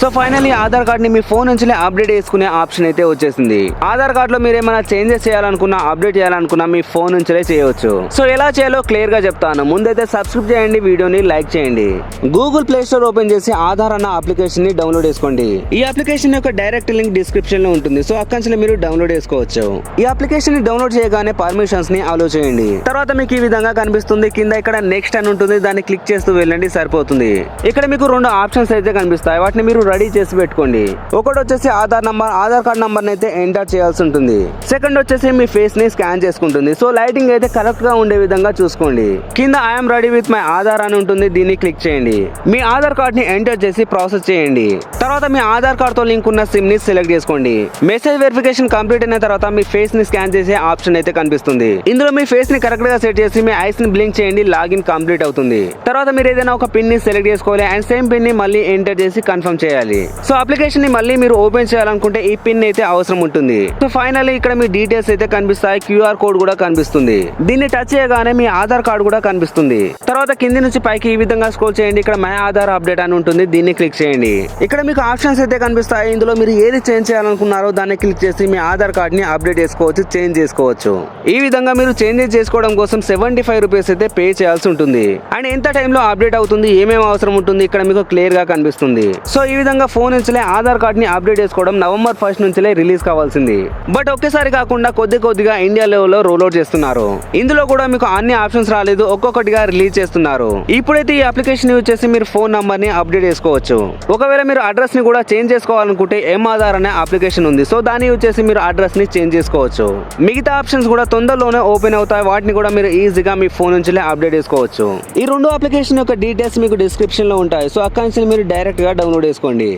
So finally Aadhaar card ని మీ phone నుంచి update చేసుకునే ఆప్షన్ అయితే వచ్చేసింది. ఆధార్ కార్డ్ లో మీరు ఏమైనా చేంజెస్ చేయాలనుకున్నా, అప్డేట్ చేయాలనుకున్నా మీ ఫోన్ నుంచే చేయవచ్చు. సో ఎలా చేయాలో క్లియర్ గా చెప్తాను. ముందైతే సబ్స్క్రైబ్ చేయండి, వీడియోని లైక్ చేయండి. గూగుల్ ప్లే స్టోర్ ఓపెన్ చేసి ఆధార్ అన్న అప్లికేషన్ ని డౌన్లోడ్ చేసుకోండి. ఈ అప్లికేషన్ యొక్క డైరెక్ట్ లింక్ డిస్క్రిప్షన్ లో ఉంటుంది. సో అక్కడి నుంచి మీరు డౌన్లోడ్ చేసుకోవచ్చు. ఈ అప్లికేషన్ ని డౌన్లోడ్ చేయగానే పర్మిషన్స్ ని అలో చేయండి. తర్వాత మీకు ఈ విధంగా కనిపిస్తుంది. కింద ఇక్కడ నెక్స్ట్ అని ఉంటుంది, దాన్ని క్లిక్ చేస్తూ వెళ్ళండి, సరిపోతుంది. ఇక్కడ మీకు 2 ఆప్షన్స్ అయితే కనిపిస్తాయి. వాటిని మీరు రెడీ చేసి పెట్టుకోండి. ఒకటి వచ్చేసి ఆధార్ కార్డ్ నంబర్ అయితే ఎంటర్ చేయాల్సి ఉంటుంది. సెకండ్ వచ్చేసి మీ ఫేస్ ని స్కాన్ చేసుకుంటుంది. సో లైటింగ్ అయితే కరెక్ట్ గా ఉండే విధంగా చూసుకోండి. కింద I'm ready with my Aadhaar అని ఉంటుంది, దీన్ని క్లిక్ చేయండి. మీ ఆధార్ కార్డ్ ని ఎంటర్ చేసి ప్రాసెస్ చేయండి. తర్వాత మీ ఆధార్ కార్డ్ తో లింక్ ఉన్న సిమ్ ని సెలెక్ట్ చేసుకోండి. మెసేజ్ వెరిఫికేషన్ కంప్లీట్ అయిన తర్వాత మీ ఫేస్ ని స్కాన్ చేసే ఆప్షన్ అయితే కనిపిస్తుంది. ఇందులో మీ ఫేస్ ని కరెక్ట్ గా సెట్ చేసి మీ ఐస్ ని బ్లింక్ చేయండి, లాగిన్ కంప్లీట్ అవుతుంది. తర్వాత మీరు ఏదైనా ఒక పిన్ ని సెలెక్ట్ చేసుకోవాలి అండ్ సేమ్ పిన్ ని మళ్ళీ ఎంటర్ చేసి కన్ఫర్మ్ చేయాలి. సో అప్లికేషన్ ని మళ్ళీ మీరు ఓపెన్ చేయాలనుకుంటే ఈ పిన్ అయితే అవసరం ఉంటుంది. సో ఫైనల్లీ ఇక్కడ మీ డీటెయిల్స్ అయితే కనిపిస్తాయి, QR కోడ్ కూడా కనిపిస్తుంది. దీన్ని టచ్ చేయగానే మీ ఆధార్ కార్డ్ కూడా కనిపిస్తుంది. తర్వాత కింది నుంచి పైకి ఈ విధంగా స్క్రోల్ చేయండి. ఇక్కడ మై ఆధార్ అప్డేట్ అని ఉంటుంది, దీన్ని క్లిక్ చేయండి. ఇక్కడ మీకు ఆప్షన్స్ అయితే కనిపిస్తాయి. ఇందులో మీరు ఏది చేంజ్ చేయాలనుకున్నారో దాన్ని క్లిక్ చేసి మీ ఆధార్ కార్డ్ ని అప్డేట్ చేసుకోవచ్చు, చేంజ్ చేసుకోవచ్చు. ఈ విధంగా మీరు చేంజెస్ చేసుకోవడం కోసం 75 రూపీస్ అయితే పే చేయాల్సి ఉంటుంది. అండ్ ఎంత టైంలో అప్డేట్ అవుతుంది, ఏమేమి అవసరం ఉంటుంది ఇక్కడ మీకు క్లియర్ గా కనిపిస్తుంది. సో ఈ విధంగా ఫోన్ నుంచి ఆధార్ కార్డ్ ని అప్డేట్ చేసుకోవడం నవంబర్ 1 నుంచి రిలీజ్ కావాల్సింది. బట్ ఒకేసారి కాకుండా కొద్దిగా ఇండియా లెవెల్లో రోల్అవుట్ చేస్తున్నారు. ఇందులో కూడా మీకు అన్ని ఆప్షన్స్ రాలేదు, ఒక్కొక్కటిగా రిలీజ్ చేస్తున్నారు. ఇప్పుడైతే ఈ అప్లికేషన్ యూజ్ చేసి మీరు ఫోన్ నంబర్ ని అప్డేట్ చేసుకోవచ్చు. ఒకవేళ మీరు అడ్రస్ ని కూడా చేంజ్ చేసుకోవాలనుకుంటే ఆధార్ అనే అప్లికేషన్ ఉంది. సో దాన్ని యూజ్ చేసి మీరు అడ్రస్ ని చేంజ్ చేసుకోవచ్చు. మిగతా ఆప్షన్స్ కూడా తొందరలోనే ఓపెన్ అవుతాయి. వాటిని కూడా మీరు ఈజీగా మీ ఫోన్ నుంచి అప్డేట్ చేసుకోవచ్చు. ఈ 2 అప్లికేషన్ యొక్క డీటెయిల్స్ మీకు డిస్క్రిప్షన్ లో ఉంటాయి. సో అక్కడి నుంచి మీరు డైరెక్ట్ గా డౌన్లోడ్ చేసుకోండి.